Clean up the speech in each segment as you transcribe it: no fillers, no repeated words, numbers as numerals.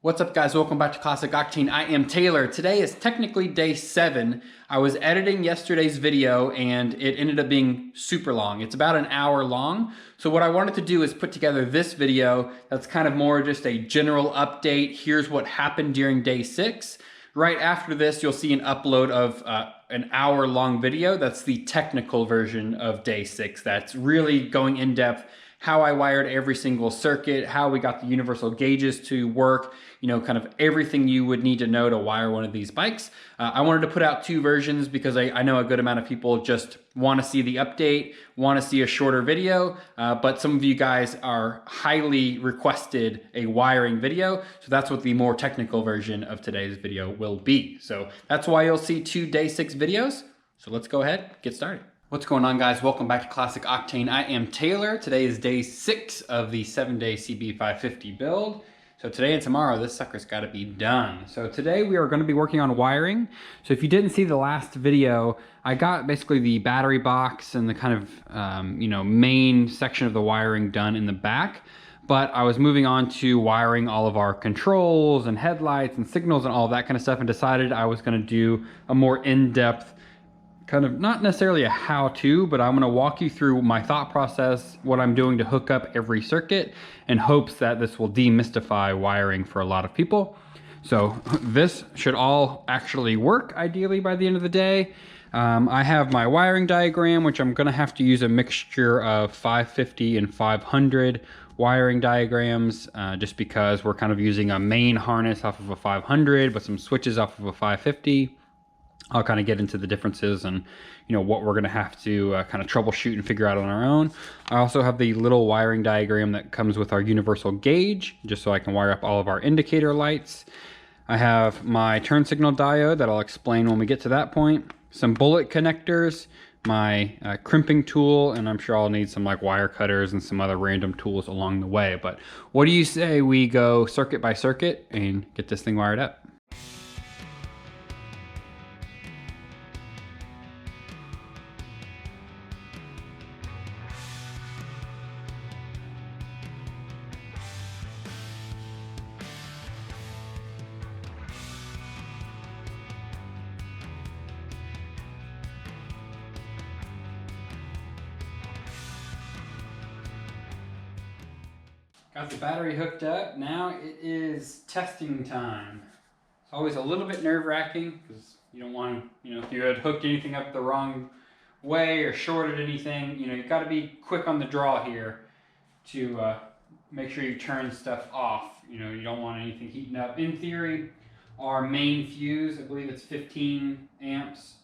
What's up guys, welcome back to Classic Octane. I am Taylor. Today is technically day 7. I was editing yesterday's video and it ended up being super long. It's about an hour long. So what I wanted to do is put together this video that's kind of more just a general update. Here's what happened during day 6. Right after this, you'll see an upload of an hour-long video. That's the technical version of day 6. That's really going in depth, how I wired every single circuit, how we got the universal gauges to work, you know, kind of everything you would need to know to wire one of these bikes. I wanted to put out 2 versions because I know a good amount of people just want to see the update, want to see a shorter video, but some of you guys are highly requested a wiring video, so that's what the more technical version of today's video will be. So that's why you'll see 2 day 6 videos. So let's go ahead, get started. What's going on guys? Welcome back to Classic Octane. I am Taylor. Today is day 6 of the 7-day CB550 build. So today and tomorrow, this sucker's gotta be done. So today we are gonna be working on wiring. So if you didn't see the last video, I got basically the battery box and the kind of, main section of the wiring done in the back. But I was moving on to wiring all of our controls and headlights and signals and all of that kind of stuff and decided I was gonna do a more in-depth kind of, not necessarily a how-to, but I'm gonna walk you through my thought process, what I'm doing to hook up every circuit, in hopes that this will demystify wiring for a lot of people. So this should all actually work, ideally, by the end of the day. I have my wiring diagram, which I'm gonna have to use a mixture of 550 and 500 wiring diagrams, just because we're kind of using a main harness off of a 500, but some switches off of a 550. I'll kind of get into the differences and what we're going to have to kind of troubleshoot and figure out on our own. I also have the little wiring diagram that comes with our universal gauge, just so I can wire up all of our indicator lights. I have my turn signal diode that I'll explain when we get to that point. Some bullet connectors, my crimping tool, and I'm sure I'll need some like wire cutters and some other random tools along the way. But what do you say we go circuit by circuit and get this thing wired up? Got the battery hooked up. Now it is testing time. It's always a little bit nerve-wracking because you don't want to, if you had hooked anything up the wrong way or shorted anything, you've got to be quick on the draw here to make sure you turn stuff off. You don't want anything heating up. In theory, our main fuse, I believe it's 15 amps,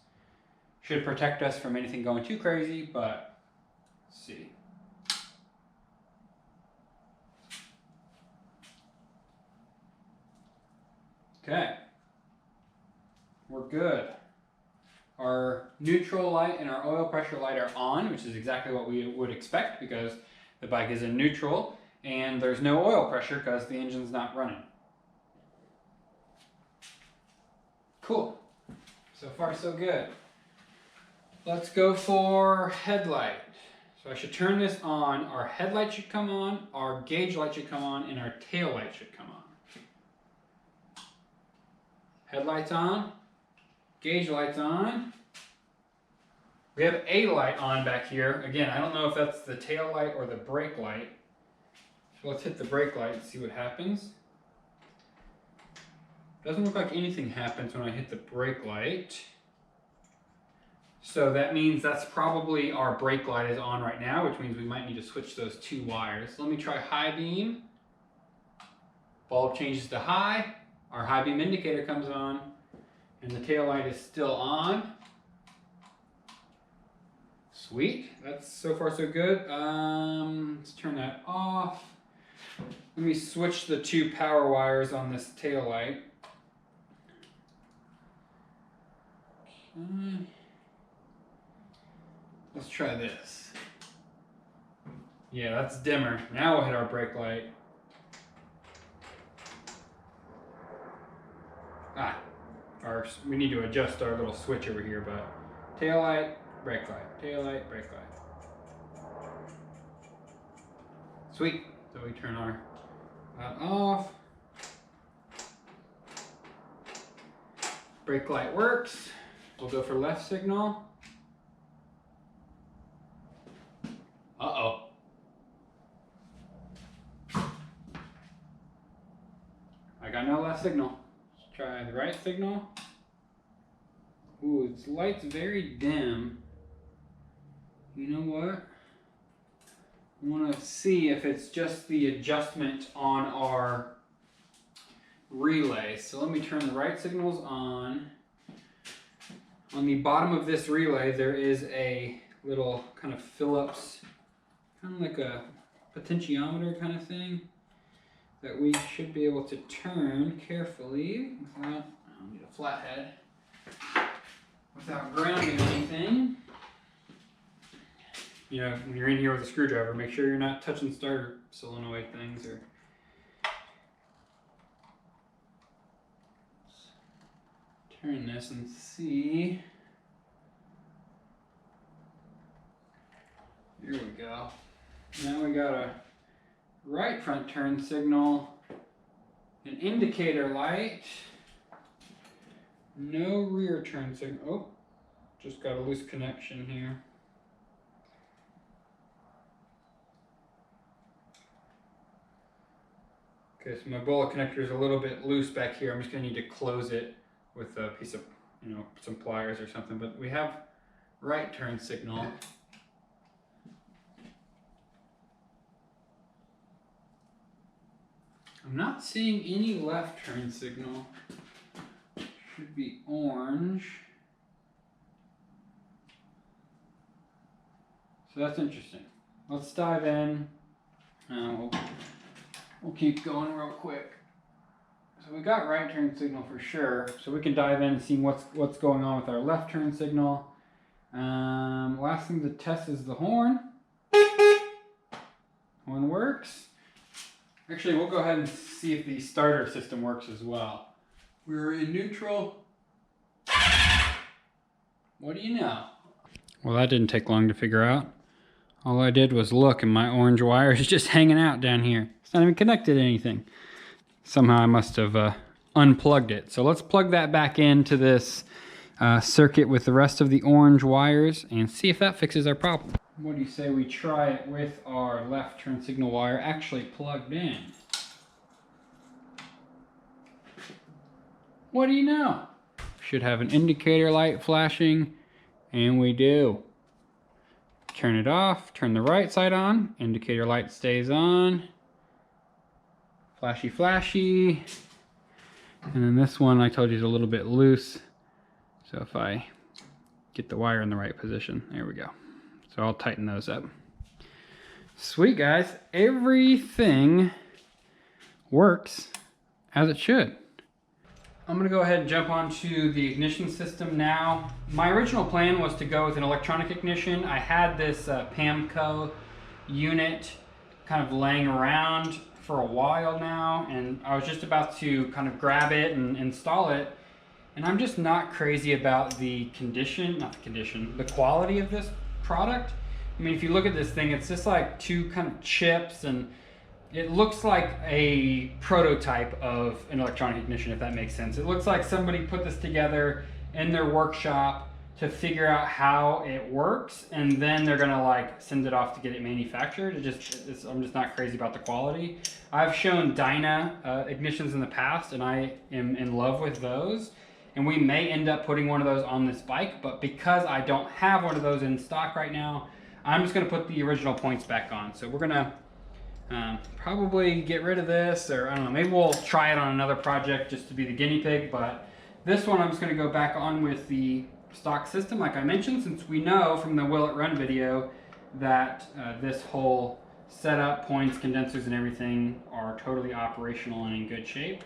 should protect us from anything going too crazy, but let's see. Okay, we're good. Our neutral light and our oil pressure light are on, which is exactly what we would expect because the bike is in neutral and there's no oil pressure because the engine's not running. Cool. So far so good. Let's go for headlight. So I should turn this on. Our headlight should come on, our gauge light should come on, and our tail light should come on. Headlights on, gauge lights on. We have a light on back here. Again, I don't know if that's the tail light or the brake light. So let's hit the brake light and see what happens. Doesn't look like anything happens when I hit the brake light. So that means that's probably our brake light is on right now, which means we might need to switch those 2 wires. Let me try high beam. Bulb changes to high. Our high beam indicator comes on and the tail light is still on. Sweet, that's so far so good. Let's turn that off. Let me switch the 2 power wires on this tail light. Okay. Let's try this. Yeah, that's dimmer. Now we'll hit our brake light. We need to adjust our little switch over here, but tail light, brake light, tail light, brake light. Sweet. So we turn our that off. Brake light works. We'll go for left signal. Uh-oh. I got no left signal. Let's try the right signal. Ooh, its light's very dim. You know what? I want to see if it's just the adjustment on our relay. So let me turn the right signals on. On the bottom of this relay, there is a little kind of Phillips, kind of like a potentiometer kind of thing that we should be able to turn carefully without, I don't need a flathead, without grounding anything. You know, when you're in here with a screwdriver, make sure you're not touching starter solenoid things or. Turn this and see. Here we go. Now we got a right front turn signal, an indicator light, no rear turn signal. Oh, just got a loose connection here. Okay, so my bullet connector is a little bit loose back here. I'm just going to need to close it with a piece of, some pliers or something. But we have right turn signal. I'm not seeing any left turn signal. Should be orange. So that's interesting. Let's dive in. We'll keep going real quick. So we got right turn signal for sure. So we can dive in and see what's going on with our left turn signal. Last thing to test is the horn. Horn works. Actually, we'll go ahead and see if the starter system works as well. We're in neutral. What do you know? Well, that didn't take long to figure out. All I did was look and my orange wire is just hanging out down here. It's not even connected to anything. Somehow I must have unplugged it. So let's plug that back into this circuit with the rest of the orange wires and see if that fixes our problem. What do you say we try it with our left turn signal wire actually plugged in? What do you know? Should have an indicator light flashing, and we do. Turn it off, turn the right side on, indicator light stays on. Flashy, flashy. And then this one I told you is a little bit loose. So if I get the wire in the right position, there we go. So I'll tighten those up. Sweet guys, everything works as it should. I'm gonna go ahead and jump onto the ignition system now. My original plan was to go with an electronic ignition. I had this PAMCO unit kind of laying around for a while now, and I was just about to kind of grab it and install it. And I'm just not crazy about the the quality of this product. I mean, if you look at this thing, it's just like two kind of chips, and it looks like a prototype of an electronic ignition, if that makes sense. It looks like somebody put this together in their workshop to figure out how it works, and then they're gonna like send it off to get it manufactured. I'm just not crazy about the quality. I've shown Dyna ignitions in the past, and I am in love with those. And we may end up putting one of those on this bike, but because I don't have one of those in stock right now, I'm just gonna put the original points back on. So we're gonna probably get rid of this, or I don't know, maybe we'll try it on another project just to be the guinea pig, but this one I'm just gonna go back on with the stock system like I mentioned, since we know from the Will It Run video that this whole setup, points, condensers, and everything are totally operational and in good shape.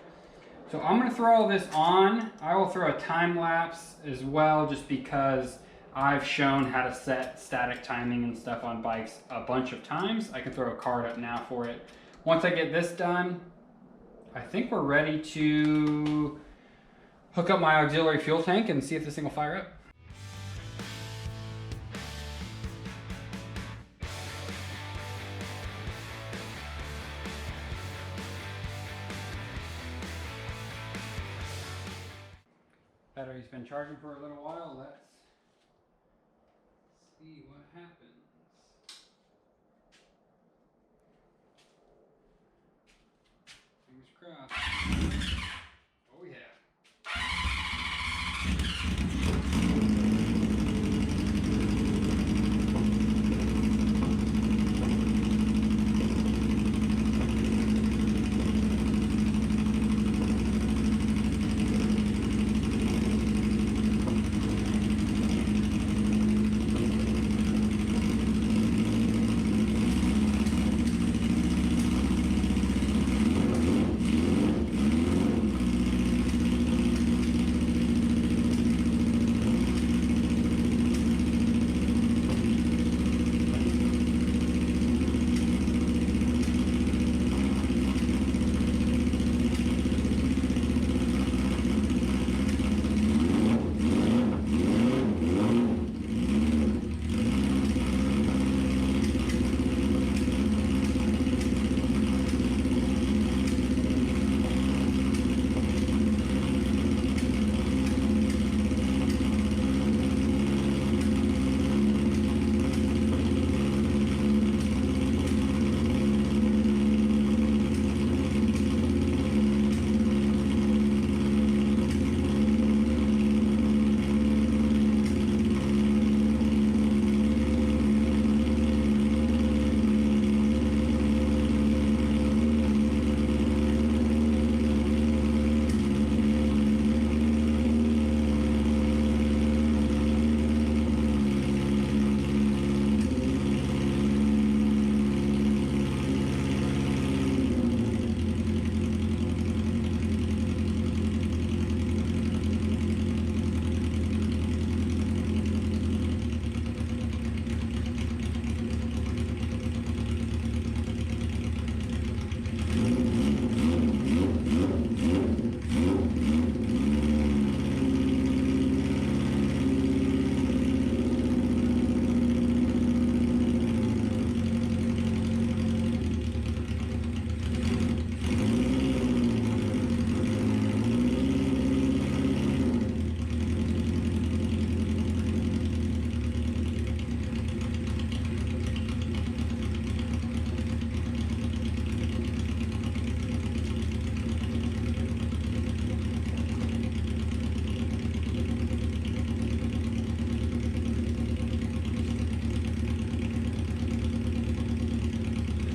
So I'm gonna throw all this on. I will throw a time lapse as well, just because I've shown how to set static timing and stuff on bikes a bunch of times. I can throw a card up now for it. Once I get this done, I think we're ready to hook up my auxiliary fuel tank and see if this thing will fire up. Battery's been charging for a little while. Let's see what happens. Fingers crossed. Oh yeah.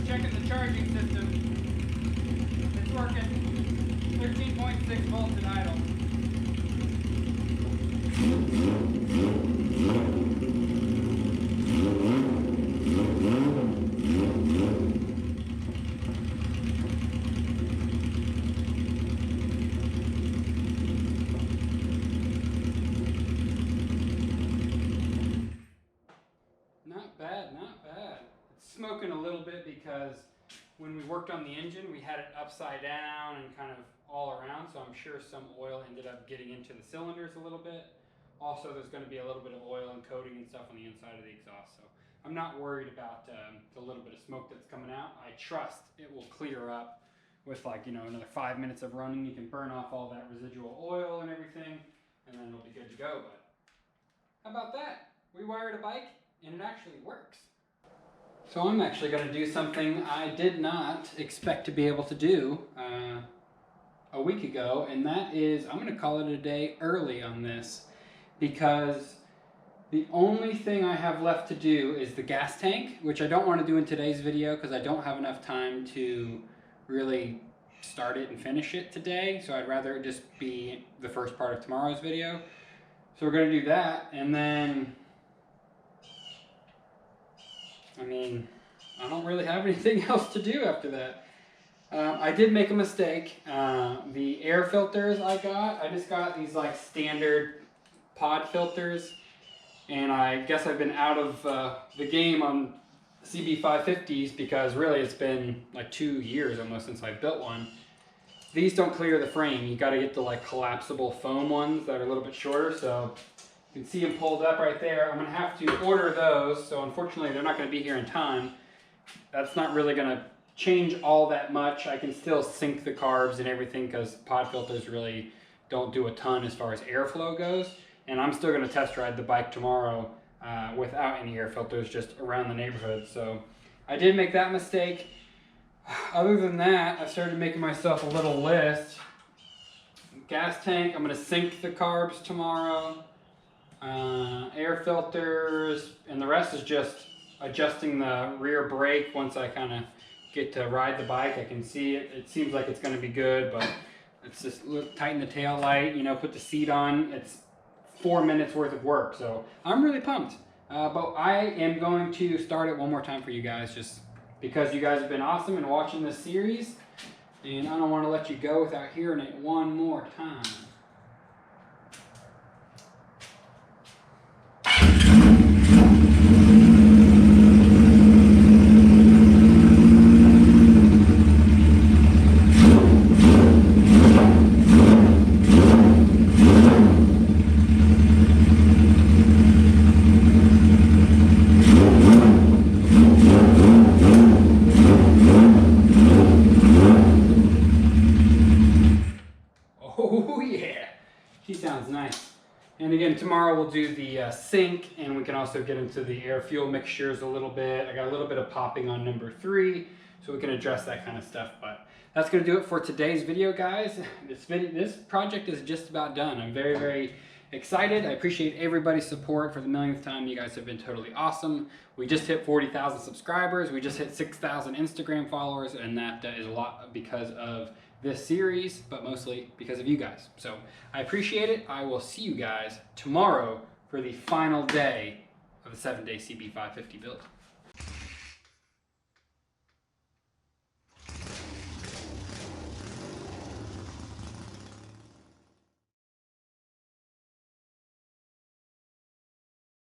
Checking the charging system. It's working. 13.6 volts at idle. Not bad, not bad. It's smoking a little bit because when we worked on the engine, we had it upside down and kind of all around, so I'm sure some oil ended up getting into the cylinders a little bit. Also, there's going to be a little bit of oil and coating and stuff on the inside of the exhaust, so I'm not worried about the little bit of smoke that's coming out. I trust it will clear up with, like, you know, another 5 minutes of running. You can burn off all that residual oil and everything, and then it'll be good to go. But how about that? We wired a bike and it actually works. So I'm actually going to do something I did not expect to be able to do a week ago, and that is I'm going to call it a day early on this, because the only thing I have left to do is the gas tank, which I don't want to do in today's video because I don't have enough time to really start it and finish it today, so I'd rather it just be the first part of tomorrow's video. So we're going to do that, and then I mean, I don't really have anything else to do after that. I did make a mistake. The air filters I just got these like standard pod filters, and I guess I've been out of the game on CB550s because really it's been like 2 years almost since I built one. These don't clear the frame. You got to get the like collapsible foam ones that are a little bit shorter, so you can see them pulled up right there. I'm going to have to order those, so unfortunately they're not going to be here in time. That's not really going to change all that much. I can still sync the carbs and everything because pod filters really don't do a ton as far as airflow goes. And I'm still gonna test ride the bike tomorrow without any air filters, just around the neighborhood. So I did make that mistake. Other than that, I started making myself a little list. Gas tank, I'm gonna sink the carbs tomorrow. Air filters, and the rest is just adjusting the rear brake once I kind of get to ride the bike. I can see it. It seems like it's going to be good, but it's just tighten the tail light, you know, put the seat on. It's 4 minutes worth of work, so I'm really pumped. But I am going to start it one more time for you guys, just because you guys have been awesome and watching this series, and I don't want to let you go without hearing it one more time. Oh yeah, she sounds nice. And again, tomorrow we'll do the sync, and we can also get into the air fuel mixtures a little bit. I got a little bit of popping on number 3, so we can address that kind of stuff. But that's gonna do it for today's video, guys. This project is just about done. I'm very, very excited. I appreciate everybody's support for the millionth time. You guys have been totally awesome. We just hit 40,000 subscribers. We just hit 6,000 Instagram followers, and that is a lot because of this series, but mostly because of you guys. So I appreciate it. I will see you guys tomorrow for the final day of the 7-day CB550 build.